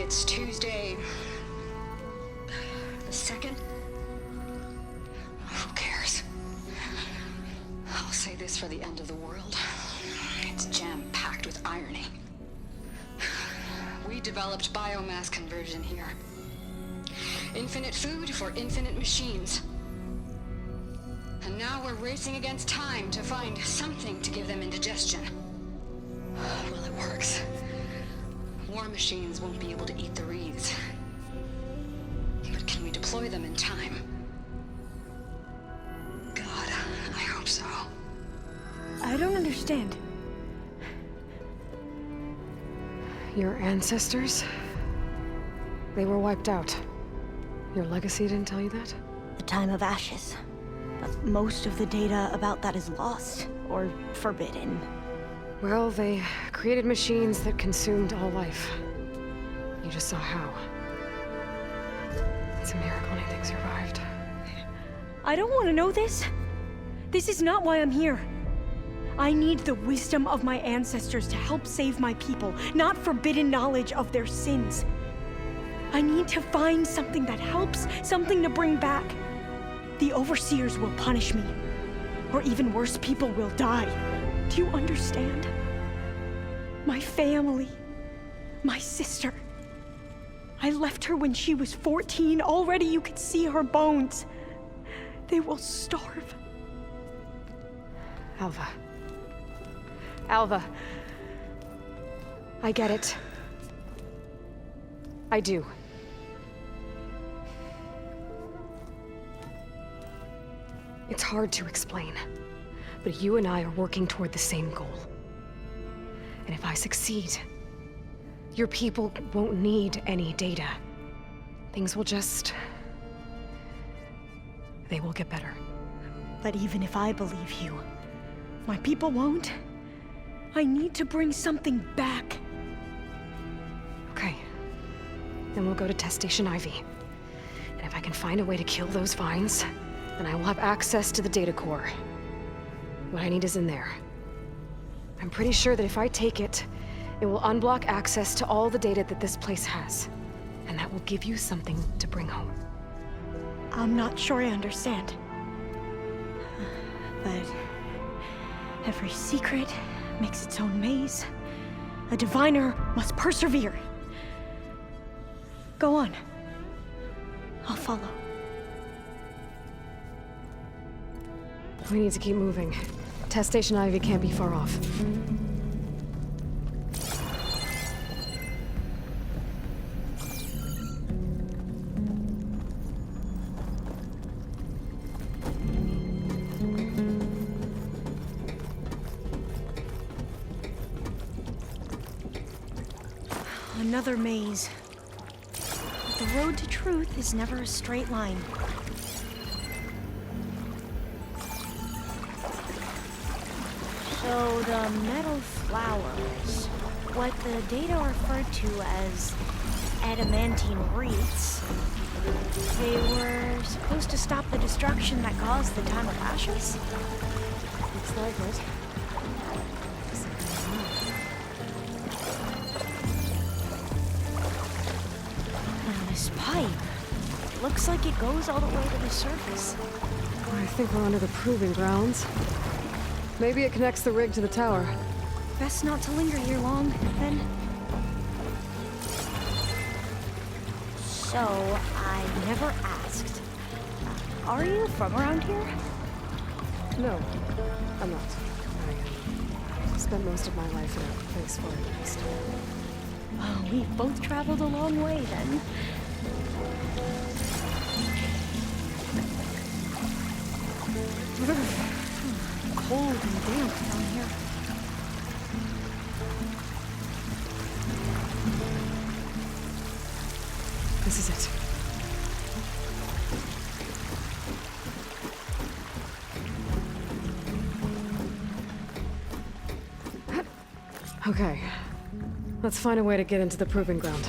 it's Tuesday the 2nd. Who cares? I'll say this for the end of the world. It's jam-packed with irony. We developed biomass conversion here. Infinite food for infinite machines. And now we're racing against time to find something to give them indigestion. Well, it works. War machines won't be able to eat the wreaths. But can we deploy them in time? God, I hope so. I don't understand. Your ancestors? They were wiped out. Your legacy didn't tell you that? The time of ashes. But most of the data about that is lost, or forbidden. Well, they created machines that consumed all life. You just saw how. It's a miracle anything survived. I don't want to know this. This is not why I'm here. I need the wisdom of my ancestors to help save my people, not forbidden knowledge of their sins. I need to find something that helps, something to bring back. The overseers will punish me. Or even worse, people will die. Do you understand? My family. My sister. I left her when she was 14. Already you could see her bones. They will starve. Alva. Alva. I get it. I do. It's hard to explain, but you and I are working toward the same goal. And if I succeed, your people won't need any data. Things will just... they will get better. But even if I believe you, my people won't. I need to bring something back. Okay. Then we'll go to Test Station Ivy. And if I can find a way to kill those vines, then I will have access to the data core. What I need is in there. I'm pretty sure that if I take it, it will unblock access to all the data that this place has. And that will give you something to bring home. I'm not sure I understand. But every secret makes its own maze. A diviner must persevere. Go on. I'll follow. We need to keep moving. Test Station Ivy can't be far off. Another maze. The road to truth is never a straight line. So the metal flowers, what the data referred to as adamantine wreaths, they were supposed to stop the destruction that caused the time of ashes? Looks like it. And this pipe, looks like it goes all the way to the surface. I think we're under the proving grounds. Maybe it connects the rig to the tower. Best not to linger here long, then. So, I never asked. Are you from around here? No, I'm not. I spent most of my life in a place far east. Oh, we've both traveled a long way, then. Cold and damp down here. This is it. Okay. Let's find a way to get into the proving ground.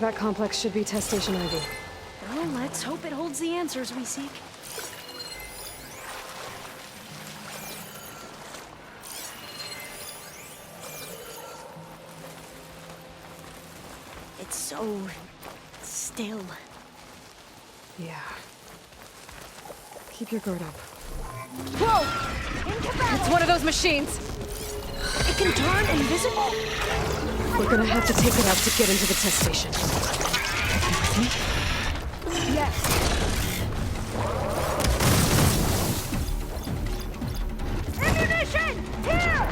That complex should be test station Ivy. Well, let's hope it holds the answers we seek. It's so still. Yeah. Keep your guard up. Whoa! Into battle! It's one of those machines! It can turn invisible? We're gonna have to take it out to get into the test station. Yes. Ammunition! Here!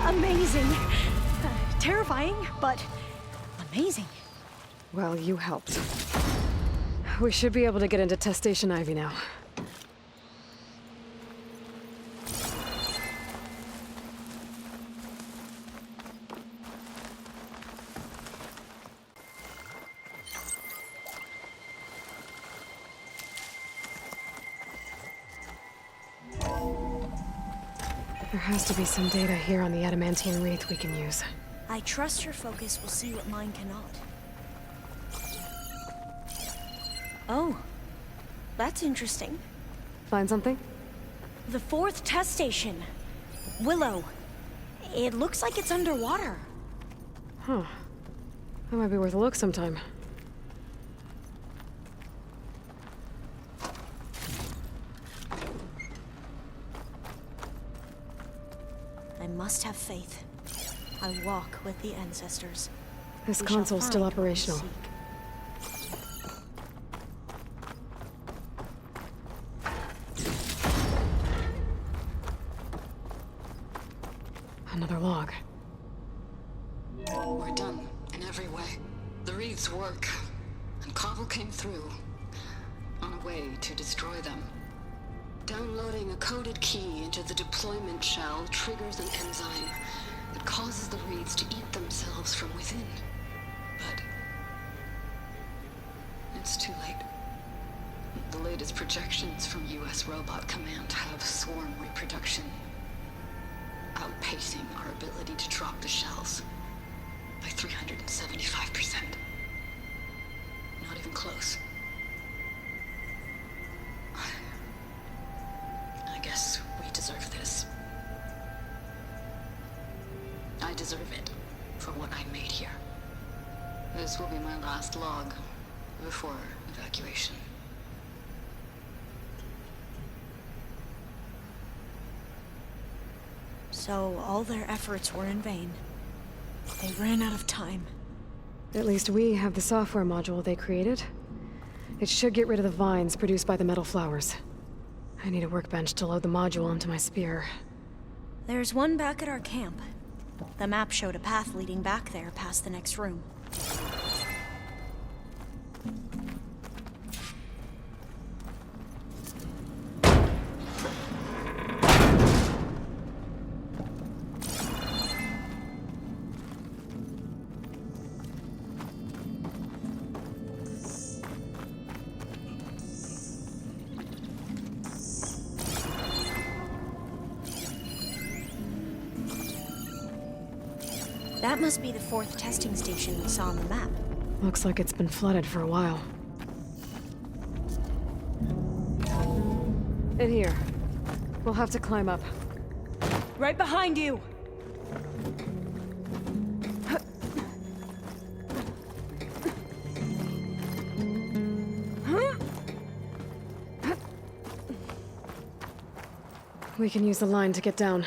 Amazing. Terrifying, but amazing. Well, you helped. We should be able to get into test station Ivy now. There has to be some data here on the adamantine wreath we can use. I trust your focus will see what mine cannot. Oh, that's interesting. Find something? The 4th test station. Willow. It looks like it's underwater. Huh. That might be worth a look sometime. I must have faith. I walk with the ancestors. This We shall console's still find what we operational. seek. Another log. We're done in every way. The wreaths work, and Cobble came through on a way to destroy them. Downloading a coded key into the deployment shell triggers an enzyme that causes the wreaths to eat themselves from within. But it's too late. The latest projections from US Robot Command have swarm reproduction, outpacing our ability to drop the shells by 375%. Not even close. I guess we deserve this. deserve it for what I made here. This will be my last log before evacuation. So all their efforts were in vain. They ran out of time. At least we have the software module they created. It should get rid of the vines produced by the metal flowers. I need a workbench to load the module onto my spear. There's one back at our camp. The map showed a path leading back there past the next room. That must be the 4th testing station we saw on the map. Looks like it's been flooded for a while. In here. We'll have to climb up. Right behind you! We can use the line to get down.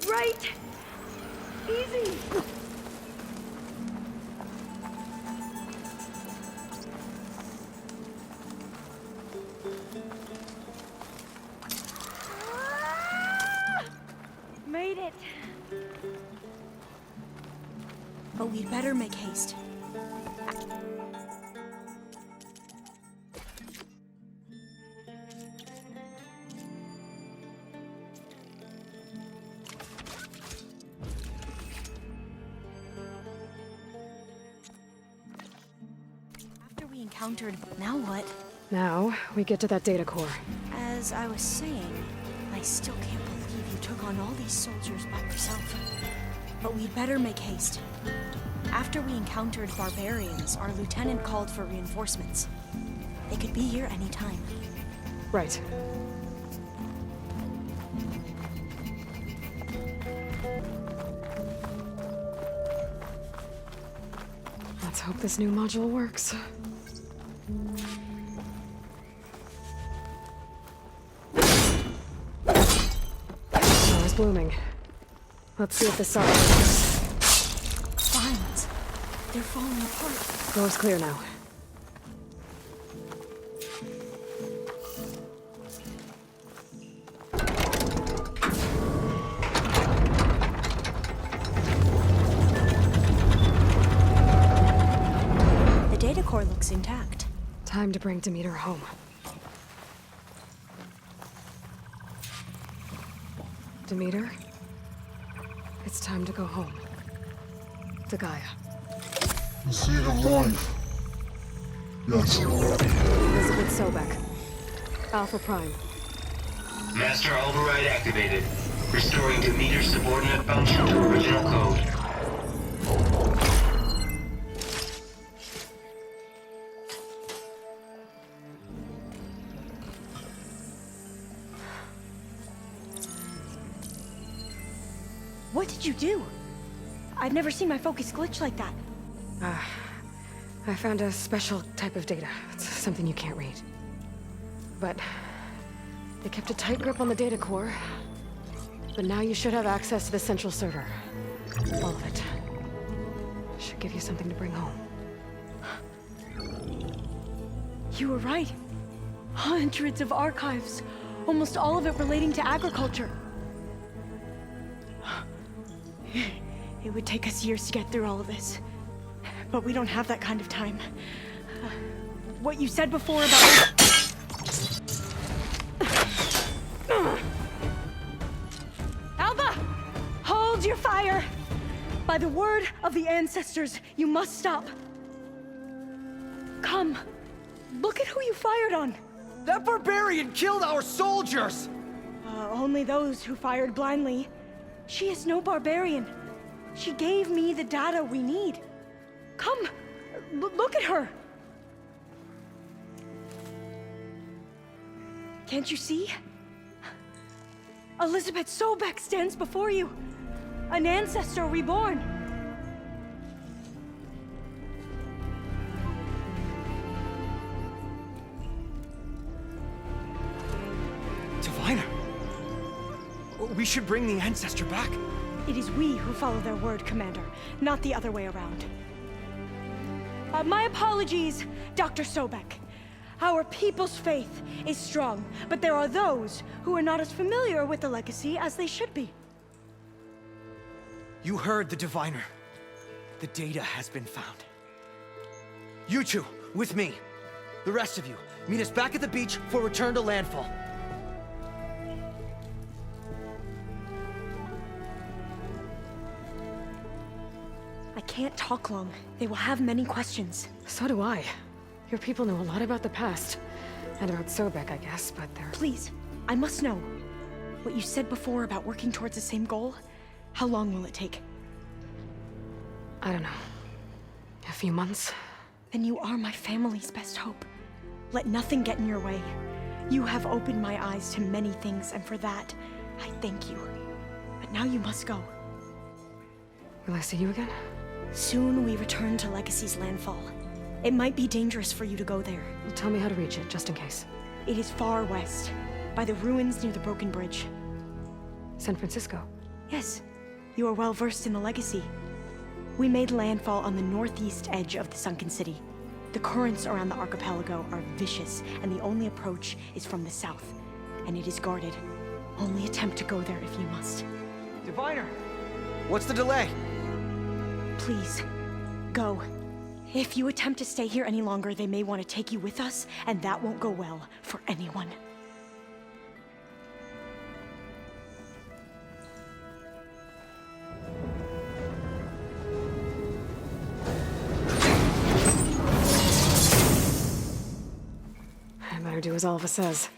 Right! Easy! Made it! But we'd better make haste. Encountered. Now what? Now, we get to that data core. As I was saying, I still can't believe you took on all these soldiers by yourself. But we'd better make haste. After we encountered barbarians, our lieutenant called for reinforcements. They could be here any time. Right. Let's hope this new module works. Flower's blooming. Let's see if this solves it. Vines. They're falling apart. Door's clear now. The data core looks intact. Time to bring Deméter home. Deméter? It's time to go home. To Gaia. The seed of life. Yes. Elizabeth Sobek. Alpha Prime. Master override activated. Restoring Deméter's subordinate function to original code. What did you do? I've never seen my focus glitch like that. I found a special type of data. It's something you can't read. But they kept a tight grip on the data core. But now you should have access to the central server. All of it. Should give you something to bring home. You were right. Hundreds of archives. Almost all of it relating to agriculture. It would take us years to get through all of this. But we don't have that kind of time. What you said before about... Alva! Hold your fire! By the word of the ancestors, you must stop. Come. Look at who you fired on. That barbarian killed our soldiers! Only those who fired blindly. She is no barbarian. She gave me the data we need. Come, look at her. Can't you see? Elizabeth Sobek stands before you. An ancestor reborn. Diviner! We should bring the ancestor back. It is we who follow their word, Commander, not the other way around. My apologies, Dr. Sobek. Our people's faith is strong, but there are those who are not as familiar with the legacy as they should be. You heard the diviner. The data has been found. You two, with me. The rest of you, meet us back at the beach for return to landfall. I can't talk long. They will have many questions. So do I. Your people know a lot about the past. And about Sobek, I guess, but they're... Please, I must know. What you said before about working towards the same goal, how long will it take? I don't know. A few months? Then you are my family's best hope. Let nothing get in your way. You have opened my eyes to many things, and for that, I thank you. But now you must go. Will I see you again? Soon we return to Legacy's landfall. It might be dangerous for you to go there. Well, tell me how to reach it, just in case. It is far west, by the ruins near the broken bridge. San Francisco? Yes, you are well versed in the Legacy. We made landfall on the northeast edge of the sunken city. The currents around the archipelago are vicious, and the only approach is from the south, and it is guarded. Only attempt to go there if you must. Diviner! What's the delay? Please, go. If you attempt to stay here any longer, they may want to take you with us, and that won't go well for anyone. I better do as Alva says.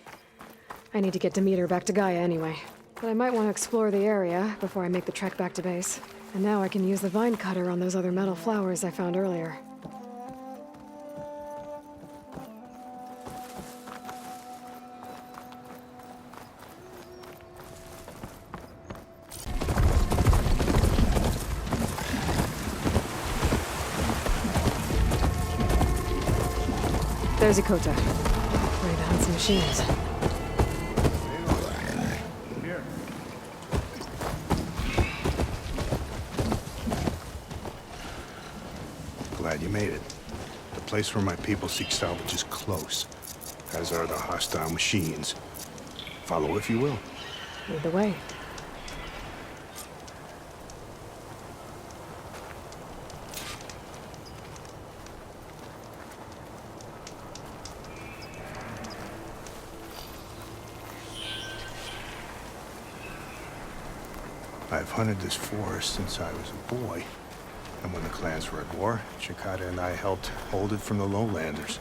I need to get Deméter back to Gaia anyway. But I might want to explore the area before I make the trek back to base. And now I can use the vine cutter on those other metal flowers I found earlier. There's Ikota. Ready to hunt some machines. Here. Glad you made it. The place where my people seek salvage is close, as are the hostile machines. Follow if you will. Lead the way. I've hunted this forest since I was a boy. And when the clans were at war, Chikata and I helped hold it from the lowlanders.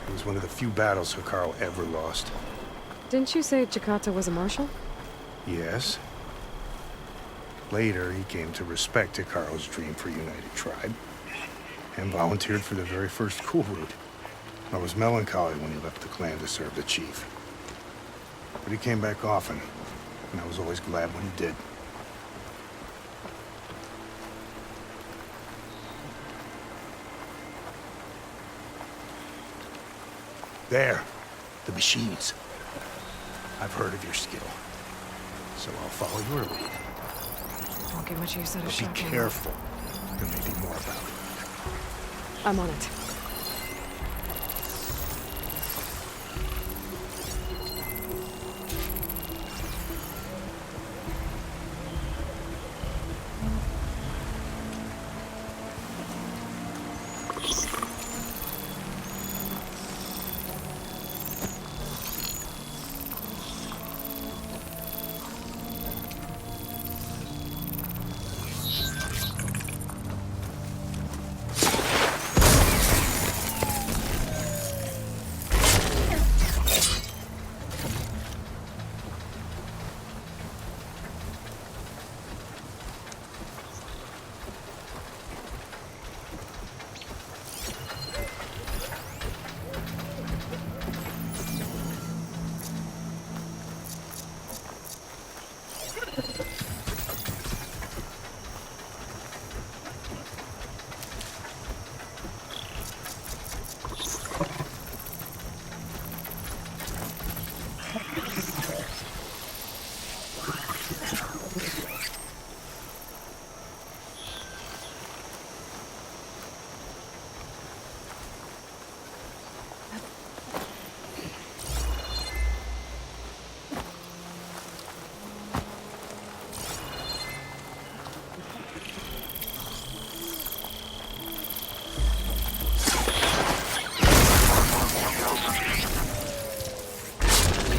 It was one of the few battles Hikaru ever lost. Didn't you say Chikata was a marshal? Yes. Later, he came to respect Hikaru's dream for a united tribe, and volunteered for the very first cool route. I was melancholy when he left the clan to serve the chief. But he came back often, and I was always glad when he did. There, the machines. I've heard of your skill, so I'll follow your lead. Don't get much use out of But be shotgun. careful. There may be more about it. I'm on it.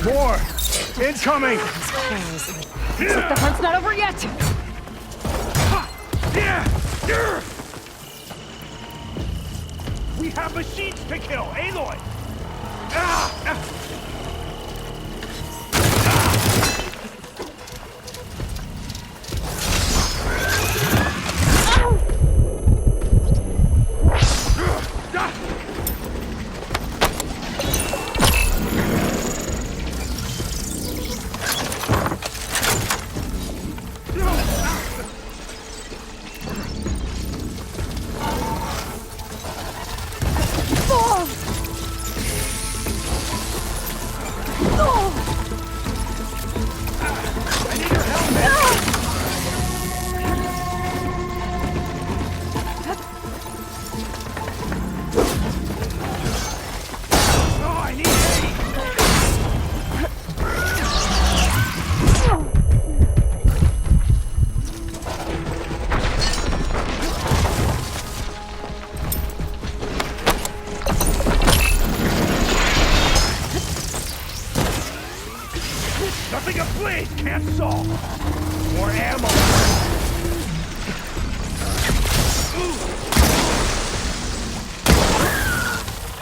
More! Incoming! Looks like the hunt's not over yet! We have machines to kill, Aloy! Nothing a blade can't solve! More ammo!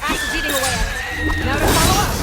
Axe is eating away at it. Now to follow up!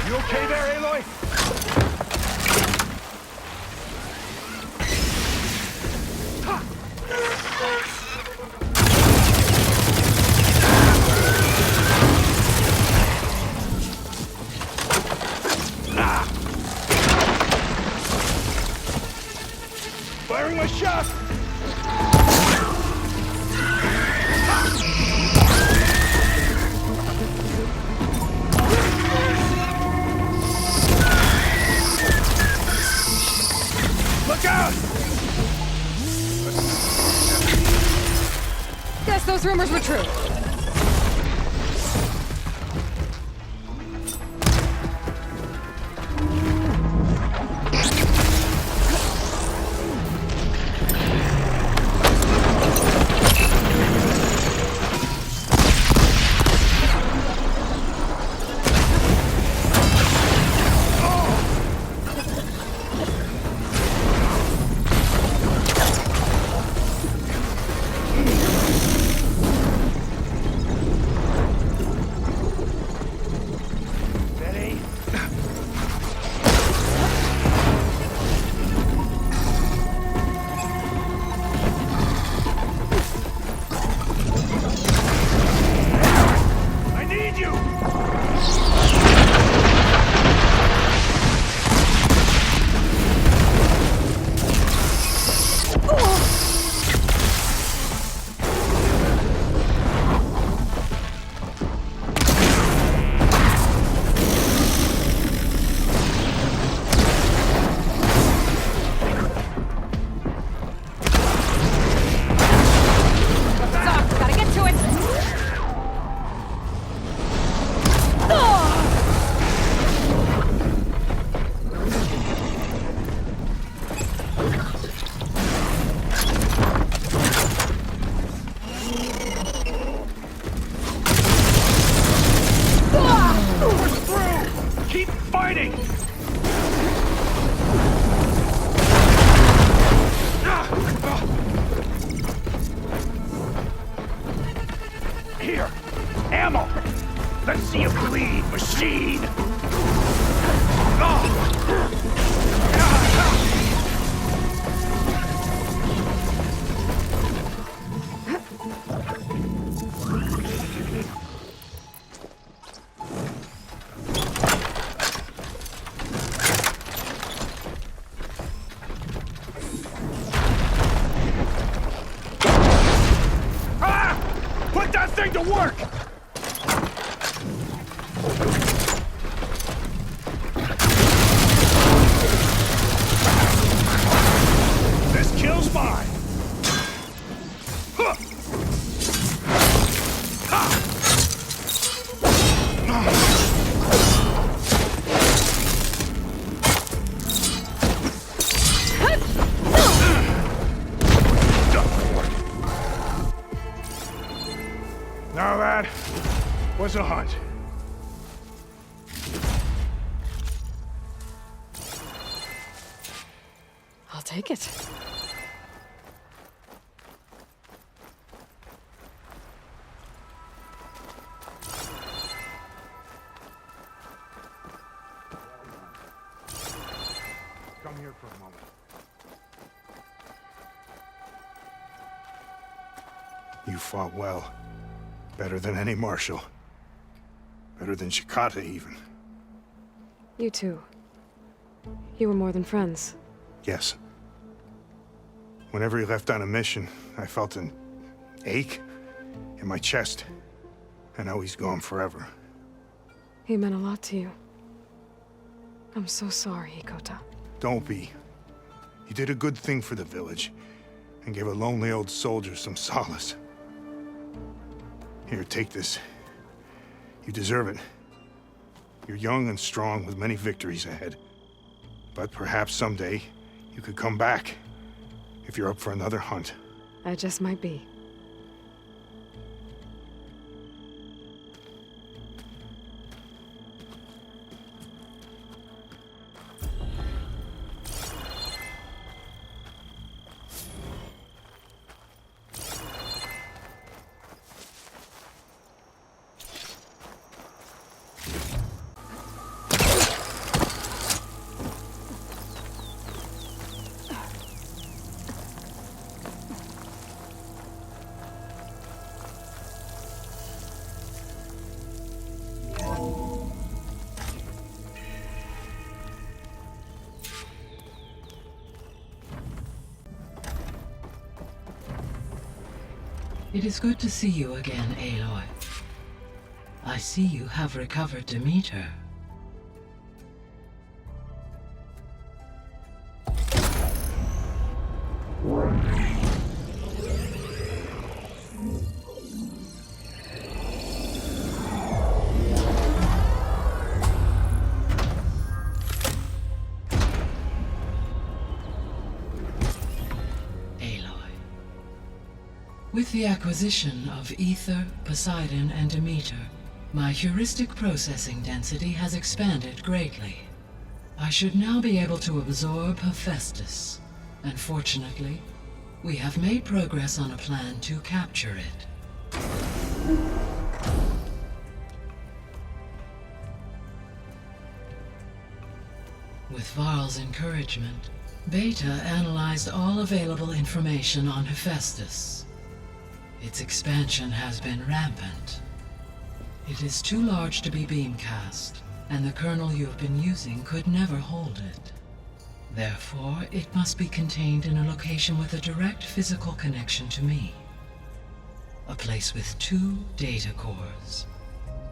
You okay there, Aloy? Firing my shot! Look out! Guess those rumors were true. to work! This kills mine! Huh. Ha. Now that was a hunt. I'll take it. Come here for a moment. You fought well. Better than any marshal. Better than Shikata, even. You too. You were more than friends. Yes. Whenever he left on a mission, I felt an ache in my chest. I know he's gone forever. He meant a lot to you. I'm so sorry, Hikota. Don't be. You did a good thing for the village, and gave a lonely old soldier some solace. Here, take this. You deserve it. You're young and strong with many victories ahead. But perhaps someday, you could come back, if you're up for another hunt. I just might be. It is good to see you again, Aloy. I see you have recovered Deméter. With the acquisition of Ether, Poseidon, and Deméter, my heuristic processing density has expanded greatly. I should now be able to absorb Hephaestus, and fortunately, we have made progress on a plan to capture it. With Varl's encouragement, Beta analyzed all available information on Hephaestus. Its expansion has been rampant. It is too large to be beamcast, and the kernel you have been using could never hold it. Therefore, it must be contained in a location with a direct physical connection to me. A place with 2 data cores.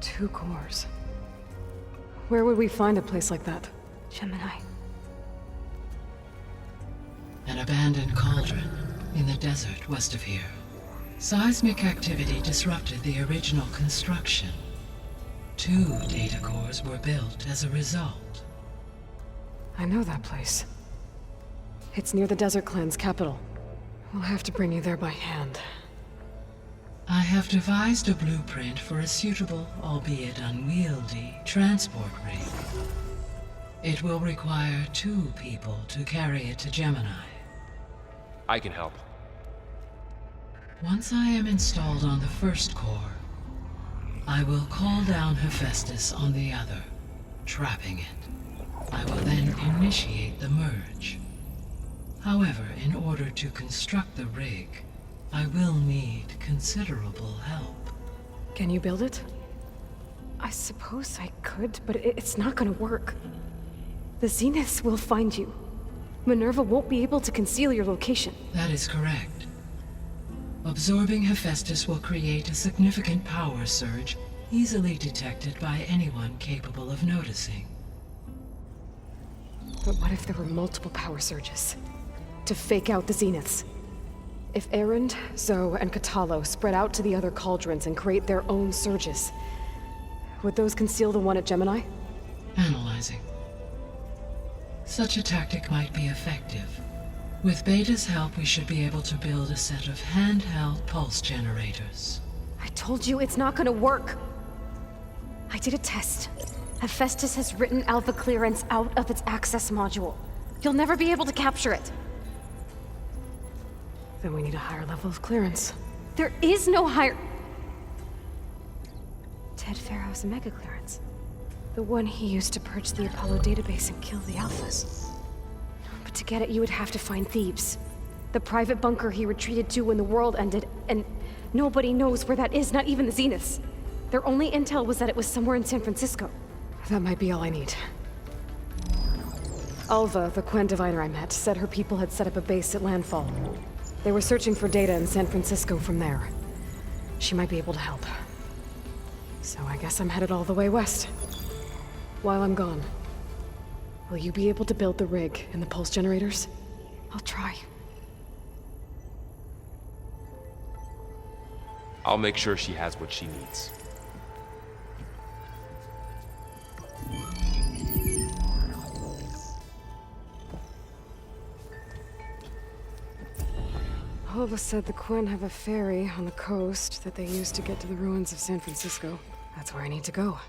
2 cores. Where would we find a place like that? Gemini. An abandoned cauldron in the desert west of here. Seismic activity disrupted the original construction. 2 data cores were built as a result. I know that place. It's near the Desert Clan's capital. We'll have to bring you there by hand. I have devised a blueprint for a suitable, albeit unwieldy, transport rig. It will require 2 people to carry it to Gemini. I can help. Once I am installed on the first core, I will call down Hephaestus on the other, trapping it. I will then initiate the merge. However, in order to construct the rig, I will need considerable help. Can you build it? I suppose I could, but it's not gonna work. The Zeniths will find you. Minerva won't be able to conceal your location. That is correct. Absorbing Hephaestus will create a significant power surge, easily detected by anyone capable of noticing. But what if there were multiple power surges? To fake out the zeniths? If Erend, Zoe, and Katalo spread out to the other cauldrons and create their own surges, would those conceal the one at Gemini? Analyzing. Such a tactic might be effective. With Beta's help, we should be able to build a set of handheld pulse generators. I told you it's not gonna work! I did a test. Hephaestus has written Alpha clearance out of its access module. You'll never be able to capture it. Then we need a higher level of clearance. There is no higher... Ted Pharaoh's mega clearance. The one he used to purge the Apollo database and kill the Alphas. But to get it, you would have to find Thebes. The private bunker he retreated to when the world ended, and nobody knows where that is, not even the Zeniths. Their only intel was that it was somewhere in San Francisco. That might be all I need. Alva, the Quen diviner I met, said her people had set up a base at landfall. They were searching for data in San Francisco from there. She might be able to help. So I guess I'm headed all the way west. While I'm gone, will you be able to build the rig and the pulse generators? I'll try. I'll make sure she has what she needs. Alva said the Quen have a ferry on the coast that they use to get to the ruins of San Francisco. That's where I need to go.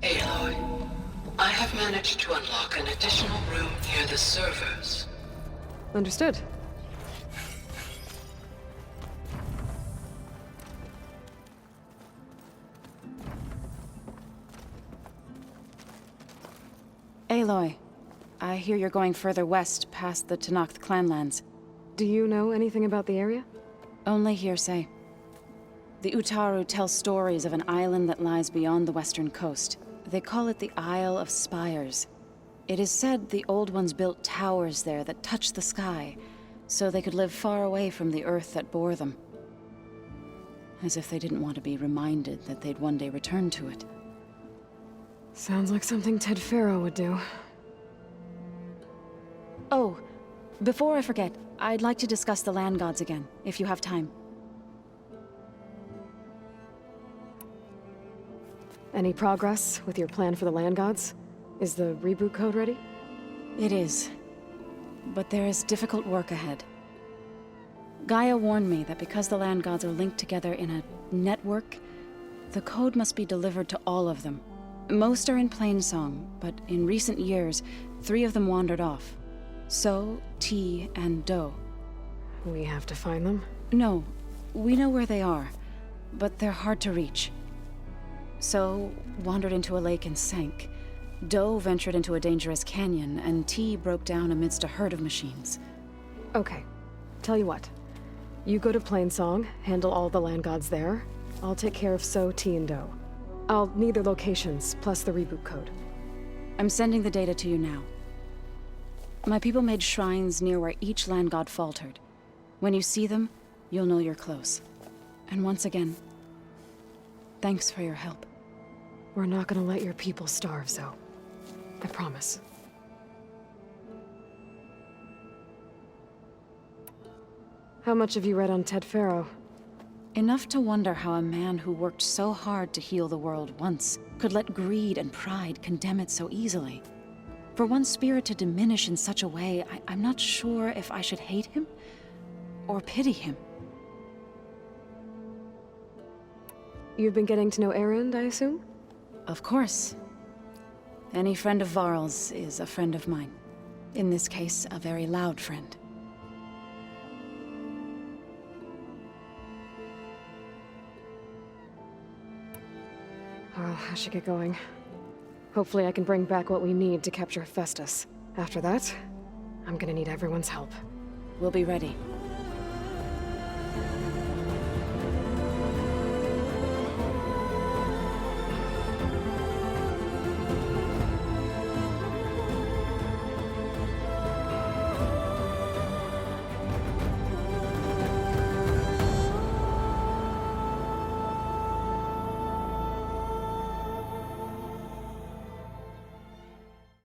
Aloy, I have managed to unlock an additional room near the servers. Understood. Aloy, I hear you're going further west past the Tenakth clanlands. Do you know anything about the area? Only hearsay. The Utaru tell stories of an island that lies beyond the western coast. They call it the Isle of Spires. It is said the Old Ones built towers there that touch the sky, so they could live far away from the earth that bore them. As if they didn't want to be reminded that they'd one day return to it. Sounds like something Ted Pharaoh would do. Oh, before I forget, I'd like to discuss the land gods again, if you have time. Any progress with your plan for the land gods? Is the reboot code ready? It is. But there is difficult work ahead. Gaia warned me that because the land gods are linked together in a network, the code must be delivered to all of them. Most are in Plainsong, but in recent years, 3 of them wandered off. So, T, and Do. We have to find them? No, we know where they are, but they're hard to reach. So, wandered into a lake and sank. Do ventured into a dangerous canyon, and T broke down amidst a herd of machines. Okay. Tell you what. You go to Plainsong, handle all the land gods there. I'll take care of So, T, and Do. I'll need their locations, plus the reboot code. I'm sending the data to you now. My people made shrines near where each land god faltered. When you see them, you'll know you're close. And once again, thanks for your help. We're not gonna let your people starve, Zoe. I promise. How much have you read on Ted Pharaoh? Enough to wonder how a man who worked so hard to heal the world once could let greed and pride condemn it so easily. For one spirit to diminish in such a way, I'm not sure if I should hate him or pity him. You've been getting to know Erend, I assume? Of course. Any friend of Varl's is a friend of mine. In this case, a very loud friend. Well, I should get going. Hopefully I can bring back what we need to capture Hephaestus. After that, I'm gonna need everyone's help. We'll be ready.